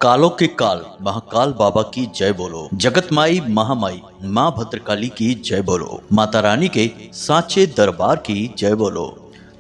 कालों के काल महाकाल बाबा की जय बोलो। जगत माई महामाई माँ भद्रकाली की जय बोलो। माता रानी के सांचे दरबार की जय बोलो।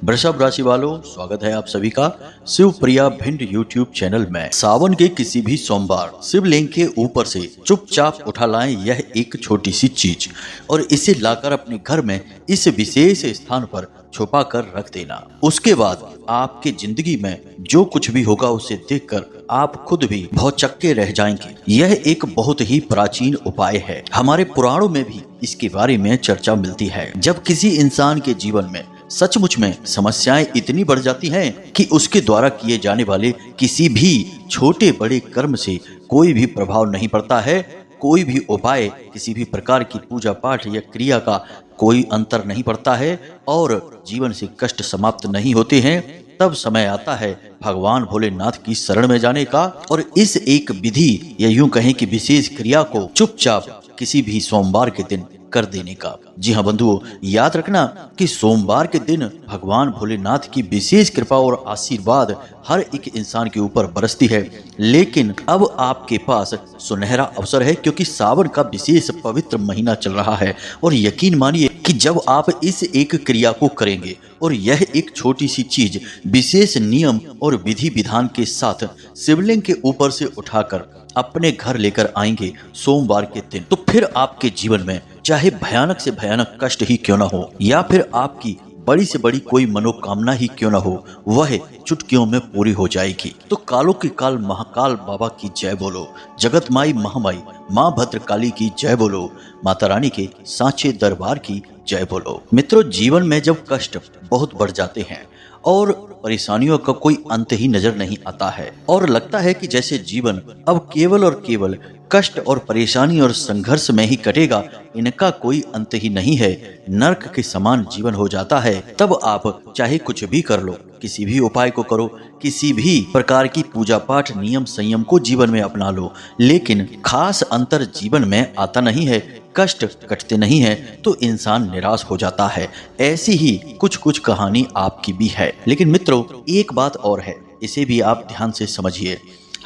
वृषभ राशि वालों, स्वागत है आप सभी का शिव प्रिया भिंड यूट्यूब चैनल में। सावन के किसी भी सोमवार शिवलिंग के ऊपर से चुपचाप उठा लाएं यह एक छोटी सी चीज और इसे लाकर अपने घर में इस विशेष स्थान पर छुपा कर रख देना। उसके बाद आपके जिंदगी में जो कुछ भी होगा उसे देखकर आप खुद भी भौचक्के रह जाएंगे। यह एक बहुत ही प्राचीन उपाय है। हमारे पुराणों में भी इसके बारे में चर्चा मिलती है। जब किसी इंसान के जीवन में सचमुच में समस्याएं इतनी बढ़ जाती हैं कि उसके द्वारा किए जाने वाले किसी भी छोटे बड़े कर्म से कोई भी प्रभाव नहीं पड़ता है, कोई भी उपाय, किसी भी प्रकार की पूजा पाठ या क्रिया का कोई अंतर नहीं पड़ता है और जीवन से कष्ट समाप्त नहीं होते हैं, तब समय आता है भगवान भोलेनाथ की शरण में जाने का और इस एक विधि या यूं कहें कि विशेष क्रिया को चुपचाप किसी भी सोमवार के दिन कर देने का। जी हाँ बंधुओं, याद रखना कि सोमवार के दिन भगवान भोलेनाथ की विशेष कृपा और आशीर्वाद हर एक इंसान के ऊपर बरसती है। लेकिन अब आपके पास सुनहरा अवसर है क्योंकि सावन का विशेष पवित्र महीना चल रहा है और यकीन मानिए कि जब आप इस एक क्रिया को करेंगे और यह एक छोटी सी चीज विशेष नियम और विधि विधान के साथ शिवलिंग के ऊपर से उठाकर अपने घर लेकर आएंगे सोमवार के दिन, तो फिर आपके जीवन में चाहे भयानक से भयानक कष्ट ही क्यों ना हो या फिर आपकी बड़ी से बड़ी कोई मनोकामना ही क्यों ना हो, वह चुटकियों में पूरी हो जाएगी। तो कालों के काल महाकाल बाबा की जय बोलो। जगत माई महामाई माँ भद्रकाली की जय बोलो। माता रानी के सांचे दरबार की जय बोलो। मित्रों, जीवन में जब कष्ट बहुत बढ़ जाते हैं और परेशानियों का कोई अंत ही नजर नहीं आता है और लगता है कि जैसे जीवन अब केवल और केवल कष्ट और परेशानी और संघर्ष में ही कटेगा, इनका कोई अंत ही नहीं है, नरक के समान जीवन हो जाता है, तब आप चाहे कुछ भी कर लो, किसी भी उपाय को करो, किसी भी प्रकार की पूजा पाठ नियम संयम को जीवन में अपना लो, लेकिन खास अंतर जीवन में आता नहीं है, कष्ट कटते नहीं है तो इंसान निराश हो जाता है। ऐसी ही कुछ कुछ कहानी आपकी भी है। लेकिन मित्रों, एक बात और है, इसे भी आप ध्यान से समझिए।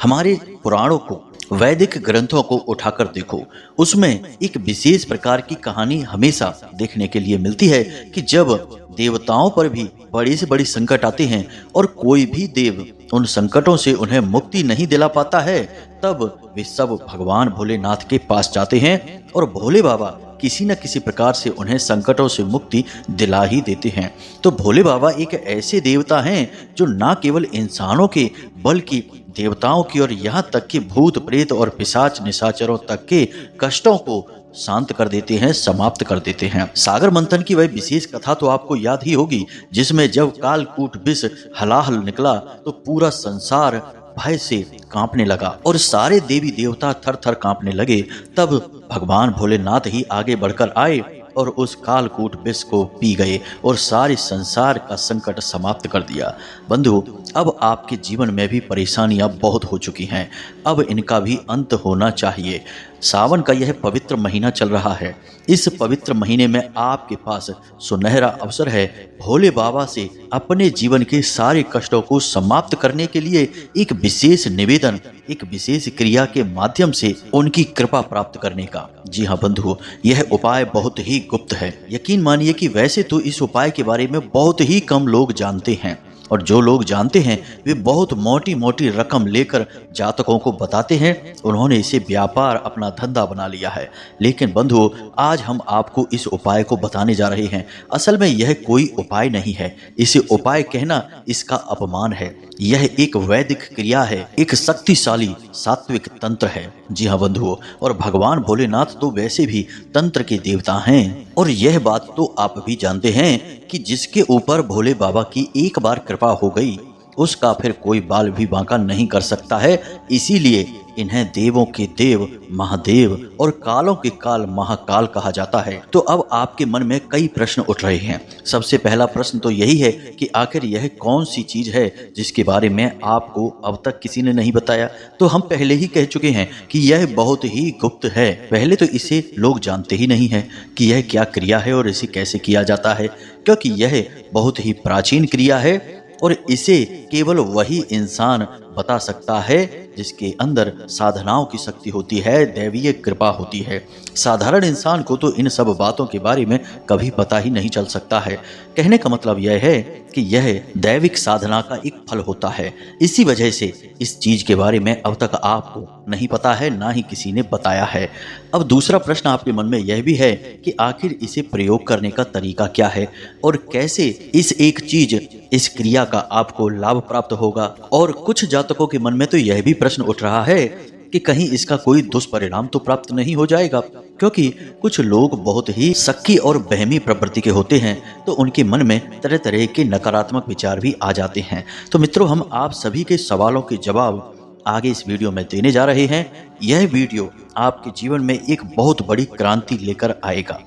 हमारे पुराणों को, वैदिक ग्रंथों को उठाकर देखो, उसमें एक विशेष प्रकार की कहानी हमेशा देखने के लिए मिलती है कि जब देवताओं पर भी बड़ी से बड़ी संकट आते हैं और कोई भी देव उन संकटों से उन्हें मुक्ति नहीं दिला पाता है, तब वे सब भगवान भोलेनाथ के पास जाते हैं और भोले बाबा किसी न किसी प्रकार से उन्हें संकटों से मुक्ति दिला ही देते हैं। तो भोले बाबा एक ऐसे देवता हैं जो न केवल इंसानों के बल्कि देवताओं की और यहाँ तक कि भूत प्रेत और पिशाच निशाचरों तक के कष्टों को शांत कर देते हैं, समाप्त कर देते हैं। सागर मंथन की वह विशेष कथा तो आपको याद ही होगी, जिसमें जब कालकूट विष हलाहल निकला तो पूरा संसार भय से कांपने लगा और सारे देवी देवता थर थर कांपने लगे। तब भगवान भोलेनाथ ही आगे बढ़कर आए और उस कालकूट विष को पी गए और सारे संसार का संकट समाप्त कर दिया। बंधु, अब आपके जीवन में भी परेशानियां बहुत हो चुकी हैं, अब इनका भी अंत होना चाहिए। सावन का यह पवित्र महीना चल रहा है। इस पवित्र महीने में आपके पास सुनहरा अवसर है भोले बाबा से अपने जीवन के सारे कष्टों को समाप्त करने के लिए एक विशेष निवेदन, एक विशेष क्रिया के माध्यम से उनकी कृपा प्राप्त करने का। जी हाँ बंधुओं, यह उपाय बहुत ही गुप्त है। यकीन मानिए कि वैसे तो इस उपाय के बारे में बहुत ही कम लोग जानते हैं और जो लोग जानते हैं वे बहुत मोटी मोटी रकम लेकर जातकों को बताते हैं। उन्होंने इसे व्यापार, अपना धंधा बना लिया है। लेकिन बंधुओं, आज हम आपको इस उपाय को बताने जा रहे हैं। असल में यह कोई उपाय नहीं है, इसे उपाय कहना इसका अपमान है। यह एक वैदिक क्रिया है, एक शक्तिशाली सात्विक तंत्र है। जी हाँ बंधुओं, और भगवान भोलेनाथ तो वैसे भी तंत्र के देवता हैं और यह बात तो आप भी जानते हैं कि जिसके ऊपर भोले बाबा की एक बार कृपा हो गई उसका फिर कोई बाल भी बांका नहीं कर सकता है। इसीलिए इन्हें देवों के देव महादेव और कालों के काल महाकाल कहा जाता है। तो अब आपके मन में कई प्रश्न उठ रहे हैं। सबसे पहला प्रश्न तो यही है कि आखिर यह कौन सी चीज है जिसके बारे में आपको अब तक किसी ने नहीं बताया। तो हम पहले ही कह चुके हैं कि यह बहुत ही गुप्त है। पहले तो इसे लोग जानते ही नहीं है कि यह क्या क्रिया है और इसे कैसे किया जाता है, क्योंकि यह बहुत ही प्राचीन क्रिया है और इसे केवल वही इंसान बता सकता है जिसके अंदर साधनाओं की शक्ति होती है, दैवीय कृपा होती है। साधारण इंसान को तो इन सब बातों के बारे में कभी पता ही नहीं चल सकता है। कहने का मतलब यह है कि यह दैविक साधना का एक फल होता है। इसी वजह से इस चीज के बारे में अब तक आपको नहीं पता है, ना ही किसी ने बताया है। अब दूसरा प्रश्न आपके मन में यह भी है कि आखिर इसे प्रयोग करने का तरीका क्या है और कैसे इस एक चीज, इस क्रिया का आपको लाभ प्राप्त होगा। और कुछ जातकों के मन में तो यह भी प्रश्न उठ रहा है कि कहीं इसका कोई दुष्परिणाम तो प्राप्त नहीं हो जाएगा, क्योंकि कुछ लोग बहुत ही शक्की और बहमी प्रवृत्ति के होते हैं, तो उनके मन में तरह तरह के नकारात्मक विचार भी आ जाते हैं। तो मित्रों, हम आप सभी के सवालों के जवाब आगे इस वीडियो में देने जा रहे हैं। यह वीडियो आपके जीवन में एक बहुत बड़ी क्रांति लेकर आएगा।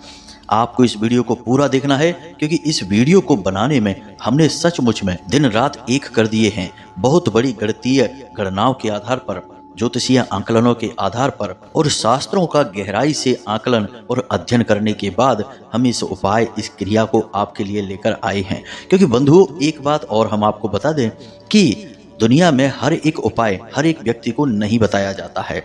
आपको इस वीडियो को पूरा देखना है, क्योंकि इस वीडियो को बनाने में हमने सचमुच में दिन रात एक कर दिए हैं। बहुत बड़ी गणितीय गणनाओं के आधार पर, ज्योतिषीय आंकलनों के आधार पर और शास्त्रों का गहराई से आकलन और अध्ययन करने के बाद हम इस उपाय, इस क्रिया को आपके लिए लेकर आए हैं। क्योंकि बंधुओं, एक बात और हम आपको बता दें कि दुनिया में हर एक उपाय हर एक व्यक्ति को नहीं बताया जाता है।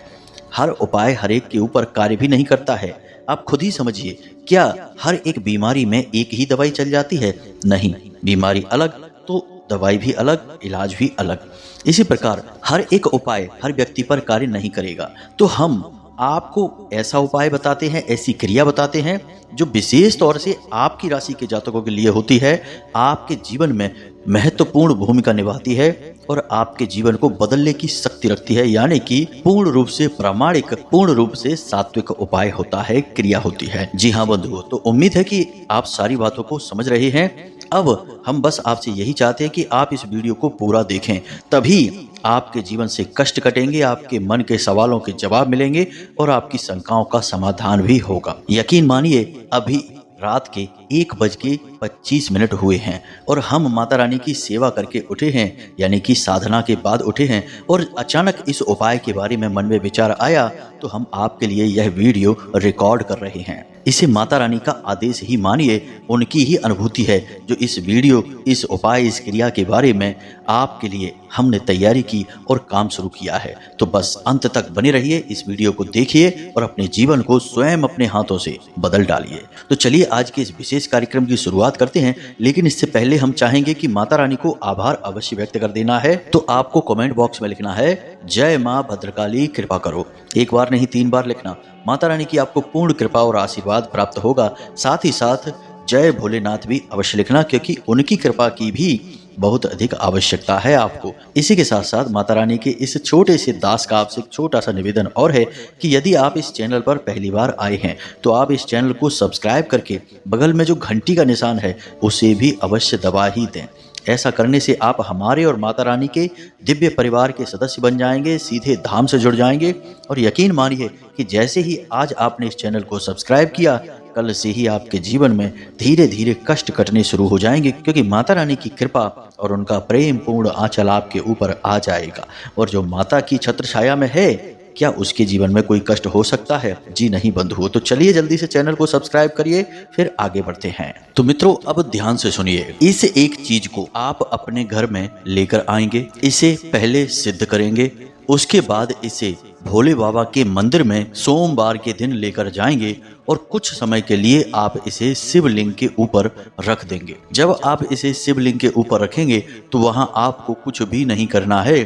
हर उपाय हर एक के ऊपर कार्य भी नहीं करता है। आप खुद ही समझिए, क्या हर एक बीमारी में एक ही दवाई चल जाती है? नहीं, बीमारी अलग तो दवाई भी अलग, इलाज भी अलग। इसी प्रकार हर एक उपाय हर व्यक्ति पर कार्य नहीं करेगा। तो हम आपको ऐसा उपाय बताते हैं, ऐसी क्रिया बताते हैं जो विशेष तौर से आपकी राशि के जातकों के लिए होती है, आपके जीवन में महत्वपूर्ण भूमिका निभाती है और आपके जीवन को बदलने की शक्ति रखती है। यानी कि पूर्ण रूप से प्रामाणिक, पूर्ण रूप से सात्विक उपाय होता है, क्रिया होती है। जी हाँ बंधुओं, तो उम्मीद है कि आप सारी बातों को समझ रहे हैं। अब हम बस आपसे यही चाहते हैं कि आप इस वीडियो को पूरा देखें, तभी आपके जीवन से कष्ट कटेंगे, आपके मन के सवालों के जवाब मिलेंगे और आपकी शंकाओं का समाधान भी होगा। यकीन मानिए, अभी रात के 1:25 हुए हैं और हम माता रानी की सेवा करके उठे हैं, यानी कि साधना के बाद उठे हैं, और अचानक इस उपाय के बारे में मन में विचार आया, तो हम आपके लिए यह वीडियो रिकॉर्ड कर रहे हैं। इसे माता रानी का आदेश ही मानिए, उनकी ही अनुभूति है जो इस वीडियो, इस उपाय, इस क्रिया के बारे में आपके लिए हमने तैयारी की और काम शुरू किया है। तो बस अंत तक बने रहिए, इस वीडियो को देखिए और अपने जीवन को स्वयं अपने हाथों से बदल डालिए। तो चलिए आज के इस विशेष कार्यक्रम की शुरुआत करते हैं, लेकिन इससे पहले हम चाहेंगे कि माता रानी को आभार अवश्य व्यक्त कर देना है। तो आपको कमेंट बॉक्स में लिखना है, जय माँ भद्रकाली कृपा करो। एक बार नहीं, 3 बार लिखना। माता रानी की आपको पूर्ण कृपा और आशीर्वाद प्राप्त होगा। साथ ही साथ जय भोलेनाथ भी अवश्य लिखना, क्योंकि उनकी कृपा की भी बहुत अधिक आवश्यकता है आपको। इसी के साथ साथ माता रानी के इस छोटे से दास का आपसे एक छोटा सा निवेदन और है कि यदि आप इस चैनल पर पहली बार आए हैं तो आप इस चैनल को सब्सक्राइब करके बगल में जो घंटी का निशान है उसे भी अवश्य दबा ही दें। ऐसा करने से आप हमारे और माता रानी के दिव्य परिवार के सदस्य बन जाएंगे, सीधे धाम से जुड़ जाएंगे। और यकीन मानिए कि जैसे ही आज आपने इस चैनल को सब्सक्राइब किया, कल से ही आपके जीवन में धीरे धीरे कष्ट कटने शुरू हो जाएंगे, क्योंकि माता रानी की कृपा और उनका प्रेम पूर्ण आंचल आपके ऊपर आ जाएगा। और जो माता की छत्र छाया में है, क्या उसके जीवन में कोई कष्ट हो सकता है? जी नहीं बंधुओं। तो चलिए जल्दी से चैनल को सब्सक्राइब करिए, फिर आगे बढ़ते हैं। तो मित्रों, अब ध्यान से सुनिए। इस एक चीज को आप अपने घर में लेकर आएंगे, इसे पहले सिद्ध करेंगे, उसके बाद इसे भोले बाबा के मंदिर में सोमवार के दिन लेकर जाएंगे और कुछ समय के लिए आप इसे शिवलिंग के ऊपर रख देंगे। जब आप इसे शिवलिंग के ऊपर रखेंगे तो वहां आपको कुछ भी नहीं करना है,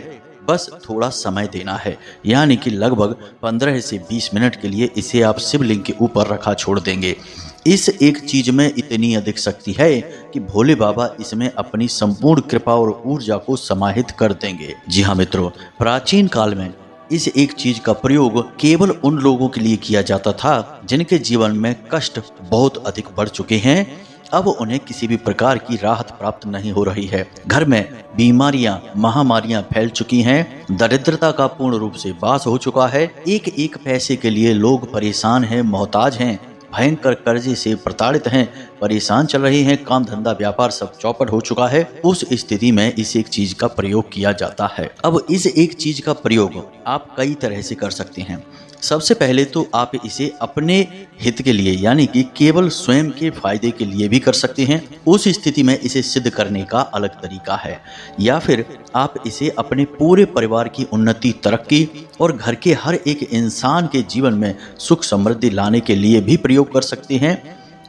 बस थोड़ा समय देना है। यानी कि लगभग 15 से 20 मिनट के लिए इसे आप शिवलिंग के ऊपर रखा छोड़ देंगे। इस एक चीज में इतनी अधिक शक्ति है कि भोले बाबा इसमें अपनी संपूर्ण कृपा और ऊर्जा को समाहित कर देंगे। जी हाँ मित्रों, प्राचीन काल में इस एक चीज का प्रयोग केवल उन लोगों के लिए किया जाता था जिनके जीवन में कष्ट बहुत अधिक बढ़ चुके हैं। अब उन्हें किसी भी प्रकार की राहत प्राप्त नहीं हो रही है। घर में बीमारियां, महामारियां फैल चुकी हैं, दरिद्रता का पूर्ण रूप से वास हो चुका है, एक एक पैसे के लिए लोग परेशान हैं, मोहताज हैं, भयंकर कर्जे से प्रताड़ित हैं, परेशान चल रहे हैं, काम धंधा व्यापार सब चौपट हो चुका है। उस स्थिति में इस एक चीज का प्रयोग किया जाता है। अब इस एक चीज का प्रयोग आप कई तरह से कर सकते हैं। सबसे पहले तो आप इसे अपने हित के लिए यानी कि केवल स्वयं के फायदे के लिए भी कर सकते हैं। उस स्थिति में इसे सिद्ध करने का अलग तरीका है। या फिर आप इसे अपने पूरे परिवार की उन्नति, तरक्की और घर के हर एक इंसान के जीवन में सुख समृद्धि लाने के लिए भी प्रयोग कर सकते हैं।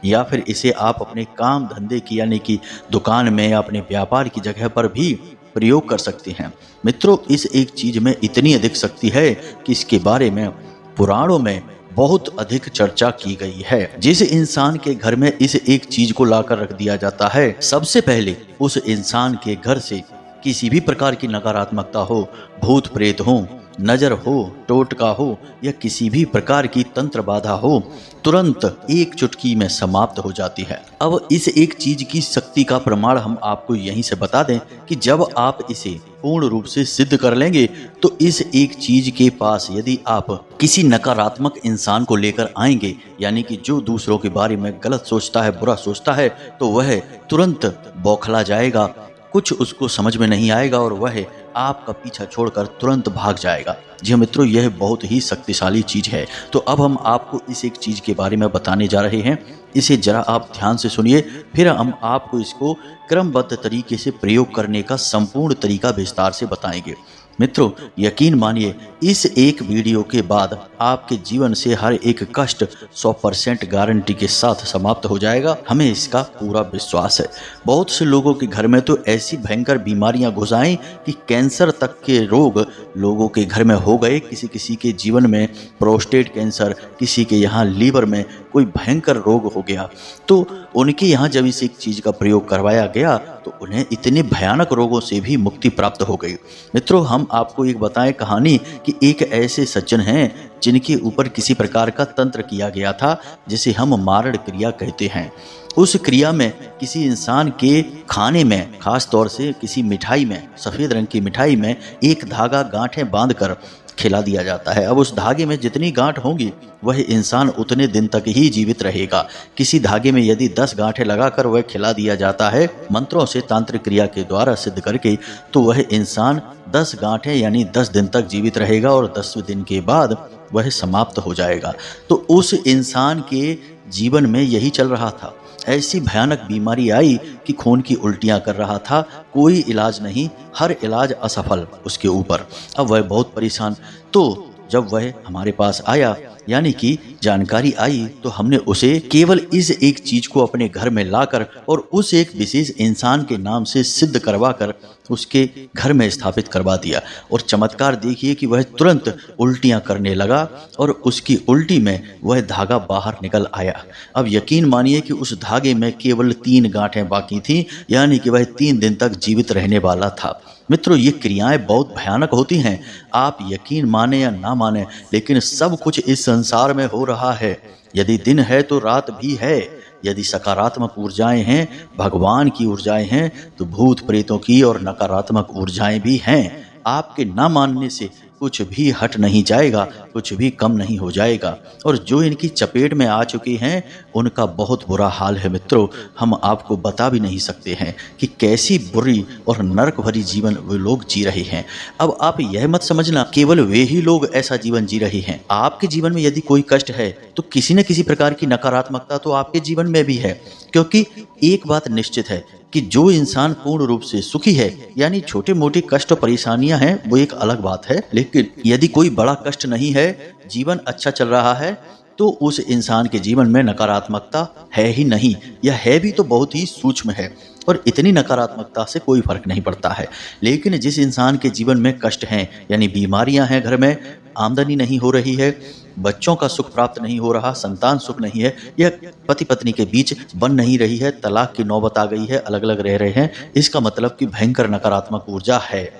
या फिर इसे आप अपने काम धंधे की यानी कि दुकान में या अपने व्यापार की जगह पर भी प्रयोग कर सकते हैं। मित्रों, इस एक चीज में इतनी अधिक शक्ति है कि इसके बारे में पुराणों में बहुत अधिक चर्चा की गई है। जिस इंसान के घर में इस एक चीज को लाकर रख दिया जाता है, सबसे पहले उस इंसान के घर से किसी भी प्रकार की नकारात्मकता हो, भूत प्रेत हो, नजर हो, टोटका हो या किसी भी प्रकार की तंत्र बाधा हो, तुरंत एक चुटकी में समाप्त हो जाती है। अब इस एक चीज की शक्ति का प्रमाण हम आपको यहीं से बता दें कि जब आप इसे पूर्ण रूप से सिद्ध कर लेंगे तो इस एक चीज के पास यदि आप किसी नकारात्मक इंसान को लेकर आएंगे, यानी कि जो दूसरों के बारे में गलत सोचता है, बुरा सोचता है, तो वह तुरंत बौखला जाएगा, कुछ उसको समझ में नहीं आएगा और वह आपका पीछा छोड़कर तुरंत भाग जाएगा। जी मित्रों, यह बहुत ही शक्तिशाली चीज है। तो अब हम आपको इस एक चीज के बारे में बताने जा रहे हैं। इसे जरा आप ध्यान से सुनिए, फिर हम आपको इसको क्रमबद्ध तरीके से प्रयोग करने का संपूर्ण तरीका विस्तार से बताएंगे। मित्रों, यकीन मानिए, इस एक वीडियो के बाद आपके जीवन से हर एक कष्ट 100% गारंटी के साथ समाप्त हो जाएगा। हमें इसका पूरा विश्वास है। बहुत से लोगों के घर में तो ऐसी भयंकर बीमारियां घुस आईं कि कैंसर तक के रोग लोगों के घर में हो गए। किसी किसी के जीवन में प्रोस्टेट कैंसर, किसी के यहाँ लीवर में कोई भयंकर रोग हो गया। तो उनके यहाँ जब इस एक चीज का प्रयोग करवाया गया तो उन्हें इतने भयानक रोगों से भी मुक्ति प्राप्त हो गई। मित्रों, हम आपको एक बताएं कहानी कि एक ऐसे सज्जन हैं जिनके ऊपर किसी प्रकार का तंत्र किया गया था, जिसे हम मारण क्रिया कहते हैं। उस क्रिया में किसी इंसान के खाने में, खास तौर से किसी मिठाई में, सफ़ेद रंग की मिठाई में एक धागा गांठें बांधकर खिला दिया जाता है। अब उस धागे में जितनी गांठ होंगी वह इंसान उतने दिन तक ही जीवित रहेगा। किसी धागे में यदि 10 गांठें लगाकर वह खिला दिया जाता है मंत्रों से, तांत्रिक क्रिया के द्वारा सिद्ध करके, तो वह इंसान 10 गांठें यानी 10 दिन तक जीवित रहेगा और 10वें दिन के बाद वह समाप्त हो जाएगा। तो उस इंसान के जीवन में यही चल रहा था। ऐसी भयानक बीमारी आई कि खून की उल्टियां कर रहा था, कोई इलाज नहीं, हर इलाज असफल उसके ऊपर। अब वह बहुत परेशान। तो जब वह हमारे पास आया, यानी कि जानकारी आई, तो हमने उसे केवल इस एक चीज को अपने घर में लाकर और उस एक विशेष इंसान के नाम से सिद्ध करवा कर उसके घर में स्थापित करवा दिया। और चमत्कार देखिए कि वह तुरंत उल्टियां करने लगा और उसकी उल्टी में वह धागा बाहर निकल आया। अब यकीन मानिए कि उस धागे में केवल 3 गांठें बाकी थीं, यानी कि वह 3 दिन तक जीवित रहने वाला था। मित्रों, ये क्रियाएं बहुत भयानक होती हैं। आप यकीन माने या ना माने, लेकिन सब कुछ इस संसार में हो रहा है। यदि दिन है तो रात भी है। यदि सकारात्मक ऊर्जाएं हैं, भगवान की ऊर्जाएं हैं, तो भूत प्रेतों की और नकारात्मक ऊर्जाएं भी हैं। आपके ना मानने से कुछ भी हट नहीं जाएगा, कुछ भी कम नहीं हो जाएगा। और जो इनकी चपेट में आ चुके हैं उनका बहुत बुरा हाल है। मित्रों, हम आपको बता भी नहीं सकते हैं कि कैसी बुरी और नरक भरी जीवन वे लोग जी रहे हैं। अब आप यह मत समझना केवल वे ही लोग ऐसा जीवन जी रहे हैं। आपके जीवन में यदि कोई कष्ट है तो किसी न किसी प्रकार की नकारात्मकता तो आपके जीवन में भी है। क्योंकि एक बात निश्चित है कि जो इंसान पूर्ण रूप से सुखी है, यानी छोटे मोटे कष्ट और परेशानियां हैं वो एक अलग बात है, लेकिन यदि कोई बड़ा कष्ट नहीं है, जीवन अच्छा चल रहा है, तो उस इंसान के जीवन में नकारात्मकता है ही नहीं, या है भी तो बहुत ही सूक्ष्म है और इतनी नकारात्मकता से कोई फर्क नहीं पड़ता है। लेकिन जिस इंसान के जीवन में कष्ट हैं, यानी बीमारियां हैं, घर में आमदनी नहीं हो रही है, बच्चों का सुख प्राप्त नहीं हो रहा, संतान सुख नहीं है, या पति पत्नी के बीच बन नहीं रही है, तलाक की नौबत आ गई है, अलग अलग रह रहे हैं, इसका मतलब कि भयंकर नकारात्मक ऊर्जा है।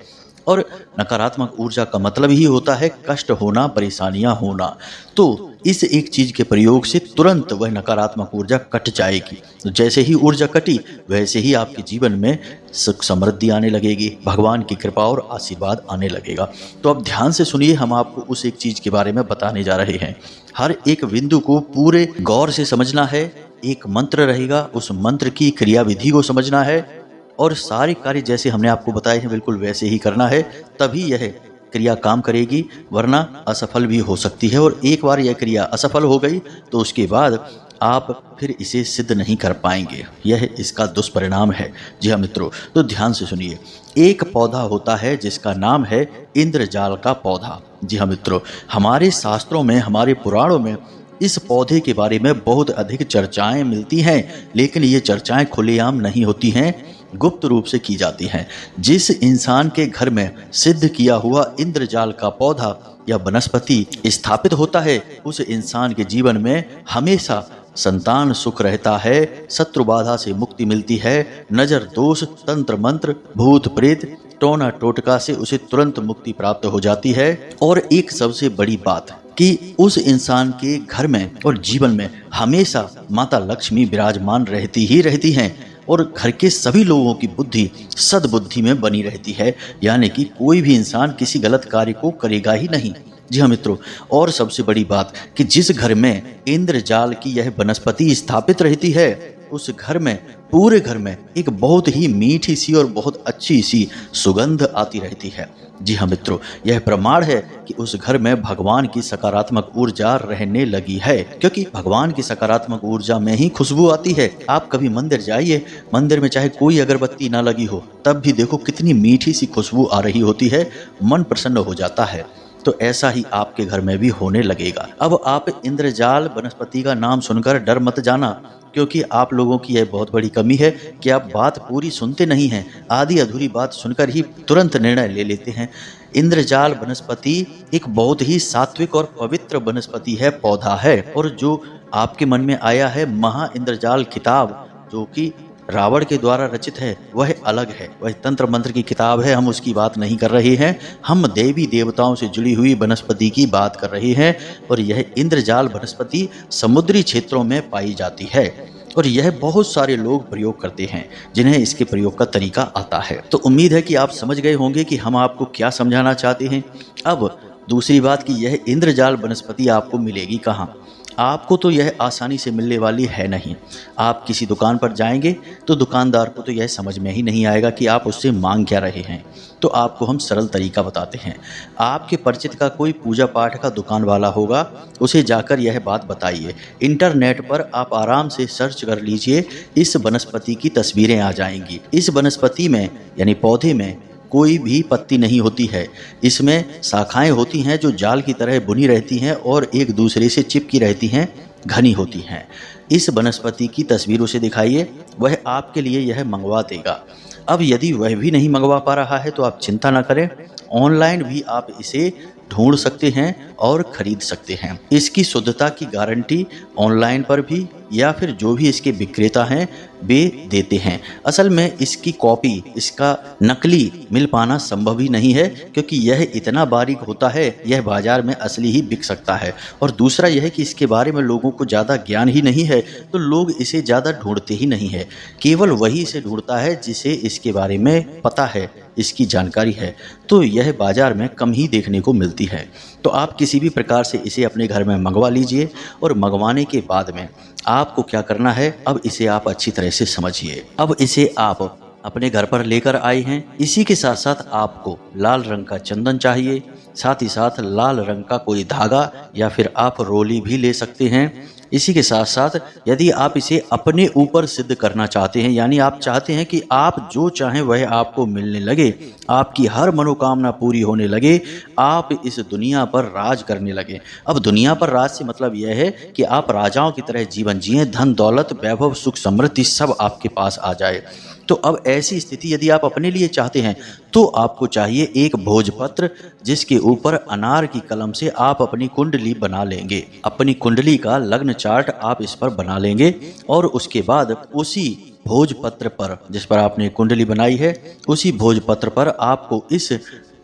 और नकारात्मक ऊर्जा का मतलब ही होता है कष्ट होना, परेशानियां होना। तो इस एक चीज के प्रयोग से तुरंत वह नकारात्मक ऊर्जा कट जाएगी। तो जैसे ही ऊर्जा कटी, वैसे ही आपके जीवन में सुख समृद्धि आने लगेगी, भगवान की कृपा और आशीर्वाद आने लगेगा। तो अब ध्यान से सुनिए, हम आपको उस एक चीज के बारे में बताने जा रहे हैं। हर एक बिंदु को पूरे गौर से समझना है। एक मंत्र रहेगा, उस मंत्र की क्रियाविधि को समझना है और सारे कार्य जैसे हमने आपको बताए हैं बिल्कुल वैसे ही करना है। तभी यह क्रिया काम करेगी, वरना असफल भी हो सकती है। और एक बार यह क्रिया असफल हो गई तो उसके बाद आप फिर इसे सिद्ध नहीं कर पाएंगे। यह इसका दुष्परिणाम है। जी हाँ मित्रों, तो ध्यान से सुनिए। एक पौधा होता है जिसका नाम है इंद्रजाल का पौधा। जी हाँ मित्रों, हमारे शास्त्रों में, हमारे पुराणों में इस पौधे के बारे में बहुत अधिक चर्चाएं मिलती हैं, लेकिन ये चर्चाएं खुलेआम नहीं होती हैं, गुप्त रूप से की जाती हैं। जिस इंसान के घर में सिद्ध किया हुआ इंद्रजाल का पौधा या वनस्पति स्थापित होता है, उस इंसान के जीवन में हमेशा संतान सुख रहता है, शत्रु बाधा से मुक्ति मिलती है, नजर दोष, तंत्र मंत्र, भूत प्रेत, टोना टोटका से उसे तुरंत मुक्ति प्राप्त हो जाती है। और एक सबसे बड़ी बात कि उस इंसान के घर में और जीवन में हमेशा माता लक्ष्मी विराजमान रहती ही रहती हैं, और घर के सभी लोगों की बुद्धि सद्बुद्धि में बनी रहती है, यानी कि कोई भी इंसान किसी गलत कार्य को करेगा ही नहीं। जी हाँ मित्रों, और सबसे बड़ी बात कि जिस घर में इंद्रजाल की यह वनस्पति स्थापित रहती है, उस घर में, पूरे घर में एक बहुत ही मीठी सी और बहुत अच्छी सी सुगंध आती रहती है। जी हाँ मित्रों, यह प्रमाण है कि उस घर में भगवान की सकारात्मक ऊर्जा रहने लगी है, क्योंकि भगवान की सकारात्मक ऊर्जा में ही खुशबू आती है। आप कभी मंदिर जाइए, मंदिर में चाहे कोई अगरबत्ती ना लगी हो, तब भी देखो कितनी मीठी सी खुशबू आ रही होती है, मन प्रसन्न हो जाता है। तो ऐसा ही आपके घर में भी होने लगेगा। अब आप इंद्रजाल वनस्पति का नाम सुनकर डर मत जाना, क्योंकि आप लोगों की यह बहुत बड़ी कमी है कि आप बात पूरी सुनते नहीं हैं, आधी अधूरी बात सुनकर ही तुरंत निर्णय ले लेते हैं। इंद्रजाल वनस्पति एक बहुत ही सात्विक और पवित्र वनस्पति है, पौधा है। और जो आपके मन में आया है महा इंद्रजाल किताब, जो कि रावण के द्वारा रचित है, वह अलग है, वह तंत्र मंत्र की किताब है, हम उसकी बात नहीं कर रहे हैं। हम देवी देवताओं से जुड़ी हुई वनस्पति की बात कर रहे हैं। और यह इंद्रजाल वनस्पति समुद्री क्षेत्रों में पाई जाती है, और यह बहुत सारे लोग प्रयोग करते हैं जिन्हें इसके प्रयोग का तरीका आता है। तो उम्मीद है कि आप समझ गए होंगे कि हम आपको क्या समझाना चाहते हैं। अब दूसरी बात कि यह इंद्रजाल वनस्पति आपको मिलेगी कहाँ। आपको तो यह आसानी से मिलने वाली है नहीं। आप किसी दुकान पर जाएंगे तो दुकानदार को तो यह समझ में ही नहीं आएगा कि आप उससे मांग क्या रहे हैं। तो आपको हम सरल तरीका बताते हैं। आपके परिचित का कोई पूजा पाठ का दुकान वाला होगा, उसे जाकर यह बात बताइए। इंटरनेट पर आप आराम से सर्च कर लीजिए, इस वनस्पति की तस्वीरें आ जाएंगी। इस वनस्पति में यानी पौधे में कोई भी पत्ती नहीं होती है। इसमें शाखाएं होती हैं जो जाल की तरह बुनी रहती हैं और एक दूसरे से चिपकी रहती हैं, घनी होती हैं। इस वनस्पति की तस्वीर उसे दिखाइए, वह आपके लिए यह मंगवा देगा। अब यदि वह भी नहीं मंगवा पा रहा है तो आप चिंता ना करें, ऑनलाइन भी आप इसे ढूंढ सकते हैं और खरीद सकते हैं। इसकी शुद्धता की गारंटी ऑनलाइन पर भी या फिर जो भी इसके विक्रेता हैं वे देते हैं। असल में इसकी कॉपी, इसका नकली मिल पाना संभव ही नहीं है, क्योंकि यह इतना बारीक होता है, यह बाजार में असली ही बिक सकता है। और दूसरा यह है कि इसके बारे में लोगों को ज़्यादा ज्ञान ही नहीं है, तो लोग इसे ज़्यादा ढूंढते ही नहीं है। केवल वही इसे ढूंढता है जिसे इसके बारे में पता है, इसकी जानकारी है, तो यह बाजार में कम ही देखने को मिलती है। तो आप किसी भी प्रकार से इसे अपने घर में मंगवा लीजिए, और मंगवाने के बाद में आपको क्या करना है, अब इसे आप अच्छी तरह से समझिए। अब इसे आप अपने घर पर लेकर आए हैं, इसी के साथ साथ आपको लाल रंग का चंदन चाहिए, साथ ही साथ लाल रंग का कोई धागा या फिर आप रोली भी ले सकते हैं। इसी के साथ साथ यदि आप इसे अपने ऊपर सिद्ध करना चाहते हैं, यानी आप चाहते हैं कि आप जो चाहें वह आपको मिलने लगे, आपकी हर मनोकामना पूरी होने लगे, आप इस दुनिया पर राज करने लगे। अब दुनिया पर राज से मतलब यह है कि आप राजाओं की तरह जीवन जिएं, धन दौलत वैभव सुख समृद्धि सब आपके पास आ जाए। तो अब ऐसी स्थिति यदि आप अपने लिए चाहते हैं तो आपको चाहिए एक भोजपत्र, जिसके ऊपर अनार की कलम से आप अपनी कुंडली बना लेंगे। अपनी कुंडली का लग्न चार्ट आप इस पर बना लेंगे, और उसके बाद उसी भोजपत्र पर, जिस पर आपने कुंडली बनाई है, उसी भोजपत्र पर आपको इस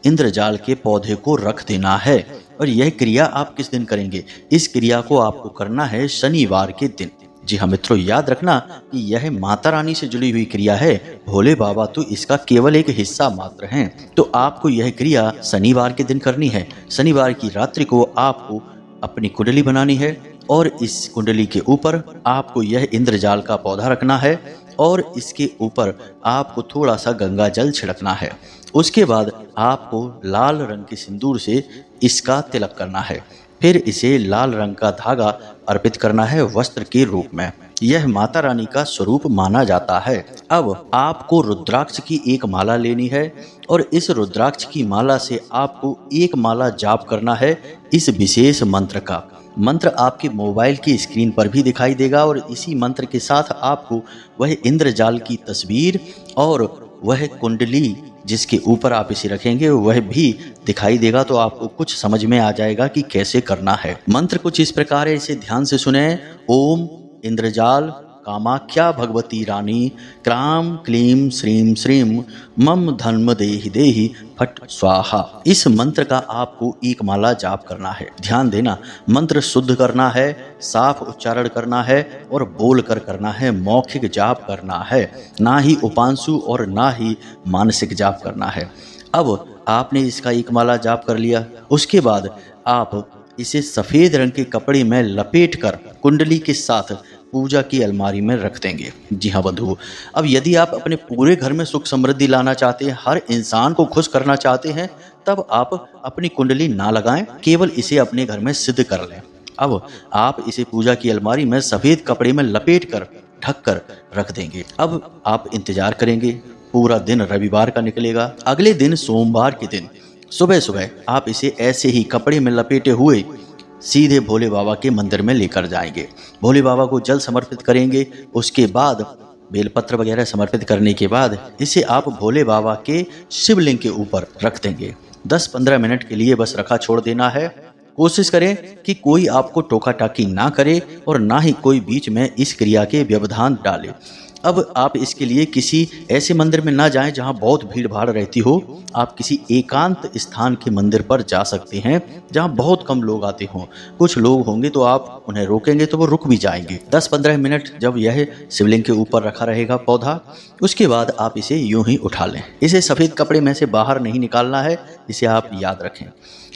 इंद्रजाल के पौधे को रख देना है। और यह क्रिया आप किस दिन करेंगे? इस क्रिया को आपको करना है शनिवार के दिन। जी हाँ मित्रों, याद रखना कि यह माता रानी से जुड़ी हुई क्रिया है, भोले बाबा तो इसका केवल एक हिस्सा मात्र हैं। तो आपको यह क्रिया शनिवार के दिन करनी है। शनिवार की रात्रि को आपको अपनी कुंडली बनानी है, और इस कुंडली के ऊपर आपको यह इंद्रजाल का पौधा रखना है, और इसके ऊपर आपको थोड़ा सा गंगा जल छिड़कना है। उसके बाद आपको लाल रंग के सिंदूर से इसका तिलक करना है। फिर इसे लाल रंग का धागा अर्पित करना है वस्त्र के रूप में। यह माता रानी का स्वरूप माना जाता है। अब आपको रुद्राक्ष की एक माला लेनी है और इस रुद्राक्ष की माला से आपको एक माला जाप करना है इस विशेष मंत्र का। मंत्र आपके मोबाइल की स्क्रीन पर भी दिखाई देगा और इसी मंत्र के साथ आपको वह इंद्रजाल की तस्वीर और वह कुंडली जिसके ऊपर आप इसे रखेंगे वह भी दिखाई देगा। तो आपको कुछ समझ में आ जाएगा कि कैसे करना है। मंत्र कुछ इस प्रकार है, इसे ध्यान से सुने। ओम इंद्रजाल कामाख्या भगवती रानी क्राम क्लीम श्रीम श्रीम मम धर्म देहि देहि फट स्वाहा। इस मंत्र का आपको एक माला जाप करना है। ध्यान देना, मंत्र शुद्ध करना है, साफ उच्चारण करना है और बोल कर करना है। मौखिक जाप करना है, ना ही उपांशु और ना ही मानसिक जाप करना है। अब आपने इसका एक माला जाप कर लिया। उसके बाद आप इसे सफ़ेद रंग के कपड़े में लपेट कर कुंडली के साथ पूजा की अलमारी में रख देंगे। जी हाँ बंधु, अब यदि आप अपने पूरे घर में सुख समृद्धि लाना चाहते हैं, हर इंसान को खुश करना चाहते हैं, तब आप अपनी कुंडली ना लगाएं, केवल इसे अपने घर में सिद्ध कर लें। अब आप इसे पूजा की अलमारी में सफ़ेद कपड़े में लपेट कर ढक कर रख देंगे। अब आप इंतजार करेंगे। पूरा दिन रविवार का निकलेगा। अगले दिन सोमवार के दिन सुबह सुबह आप इसे ऐसे ही कपड़े में लपेटे हुए सीधे भोले बाबा के मंदिर में लेकर जाएंगे। भोले बाबा को जल समर्पित करेंगे। उसके बाद बेलपत्र वगैरह समर्पित करने के बाद इसे आप भोले बाबा के शिवलिंग के ऊपर रख देंगे। 10-15 मिनट के लिए बस रखा छोड़ देना है। कोशिश करें कि कोई आपको टोका टाकी ना करे और ना ही कोई बीच में इस क्रिया के व्यवधान डाले। अब आप इसके लिए किसी ऐसे मंदिर में ना जाएं जहां बहुत भीड़ भाड़ रहती हो। आप किसी एकांत स्थान के मंदिर पर जा सकते हैं जहां बहुत कम लोग आते हों। कुछ लोग होंगे तो आप उन्हें रोकेंगे तो वो रुक भी जाएंगे। 10-15 मिनट जब यह शिवलिंग के ऊपर रखा रहेगा पौधा, उसके बाद आप इसे यूं ही उठा लें। इसे सफ़ेद कपड़े में से बाहर नहीं निकालना है, इसे आप याद रखें।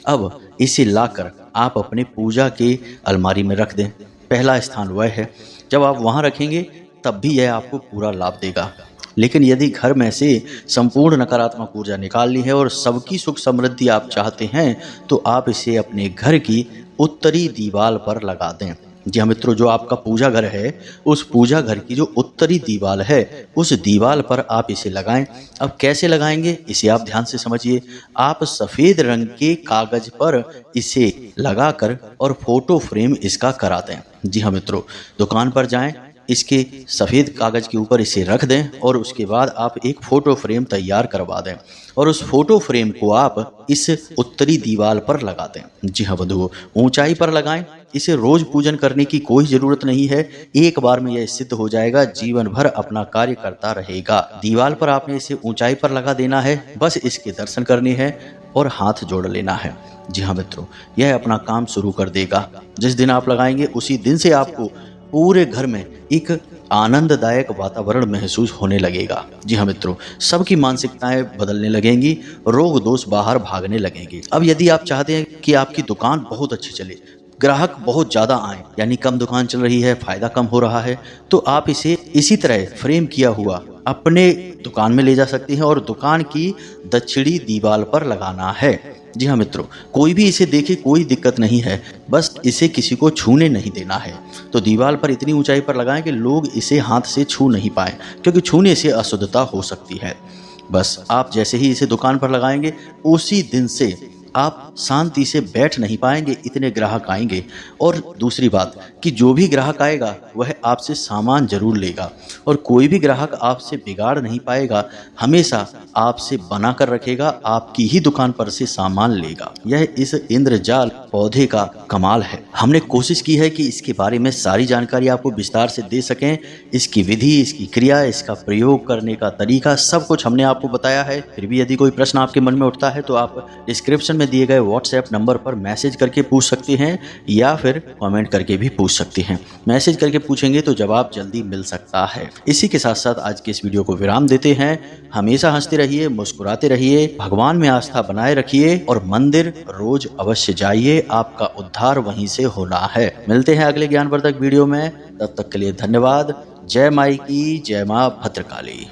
अब इसे लाकर आप अपने पूजा के अलमारी में रख दें। पहला स्थान वह है, जब आप वहाँ रखेंगे तब भी यह आपको पूरा लाभ देगा। लेकिन यदि घर में से संपूर्ण नकारात्मक ऊर्जा निकालनी है और सबकी सुख समृद्धि आप चाहते हैं, तो आप इसे अपने घर की उत्तरी दीवार पर लगा दें। जी हाँ मित्रों, जो आपका पूजा घर है, उस पूजा घर की जो उत्तरी दीवार है, उस दीवार पर आप इसे लगाएं। अब कैसे लगाएंगे इसे आप ध्यान से समझिए। आप सफ़ेद रंग के कागज पर इसे लगाकर और फोटो फ्रेम इसका करा दें। जी हाँ मित्रों, दुकान पर जाएं, इसके सफ़ेद कागज़ के ऊपर इसे रख दें और उसके बाद आप एक फ़ोटो फ्रेम तैयार करवा दें और उस फोटो फ्रेम को आप इस उत्तरी दीवार पर लगा दें। जी हाँ बंधुओं, ऊंचाई पर लगाएं। इसे रोज पूजन करने की कोई ज़रूरत नहीं है। एक बार में यह सिद्ध हो जाएगा, जीवन भर अपना कार्य करता रहेगा। दीवार पर आपने इसे ऊंचाई पर लगा देना है, बस इसके दर्शन करने हैं और हाथ जोड़ लेना है। जी हाँ मित्रों, यह अपना काम शुरू कर देगा। जिस दिन आप लगाएंगे उसी दिन से आपको पूरे घर में एक आनंददायक वातावरण महसूस होने लगेगा। जी हाँ मित्रों, सबकी मानसिकताएं बदलने लगेंगी, रोग दोष बाहर भागने लगेंगे। अब यदि आप चाहते हैं कि आपकी दुकान बहुत अच्छी चले, ग्राहक बहुत ज़्यादा आए, यानी कम दुकान चल रही है, फ़ायदा कम हो रहा है, तो आप इसे इसी तरह फ्रेम किया हुआ अपने दुकान में ले जा सकते हैं और दुकान की दक्षिणी दीवार पर लगाना है। जी हाँ मित्रों, कोई भी इसे देखे कोई दिक्कत नहीं है, बस इसे किसी को छूने नहीं देना है। तो दीवार पर इतनी ऊंचाई पर लगाएं कि लोग इसे हाथ से छू नहीं पाए, क्योंकि छूने से अशुद्धता हो सकती है। बस आप जैसे ही इसे दुकान पर लगाएंगे उसी दिन से आप शांति से बैठ नहीं पाएंगे, इतने ग्राहक आएंगे। और दूसरी बात कि जो भी ग्राहक आएगा वह आपसे सामान जरूर लेगा और कोई भी ग्राहक आपसे बिगाड़ नहीं पाएगा, हमेशा आपसे बना कर रखेगा, आपकी ही दुकान पर से सामान लेगा। यह इस इंद्रजाल पौधे का कमाल है। हमने कोशिश की है कि इसके बारे में सारी जानकारी आपको विस्तार से दे सकें। इसकी विधि, इसकी क्रिया, इसका प्रयोग करने का तरीका, सब कुछ हमने आपको बताया है। फिर भी यदि कोई प्रश्न आपके मन में उठता है तो आप डिस्क्रिप्शन में दिए गए व्हाट्सएप नंबर पर मैसेज करके पूछ सकते हैं या फिर कमेंट करके भी पूछ सकते हैं। मैसेज करके पूछेंगे तो जवाब जल्दी मिल सकता है। इसी के साथ साथ आज के इस वीडियो को विराम देते हैं। हमेशा हंसते रहिए, मुस्कुराते रहिए, भगवान में आस्था बनाए रखिए और मंदिर रोज अवश्य जाइए, आपका उद्धार वहीं से होना है। मिलते हैं अगले ज्ञानवर्धक वीडियो में, तब तक के लिए धन्यवाद। जय माई की जय, मां भद्रकाली।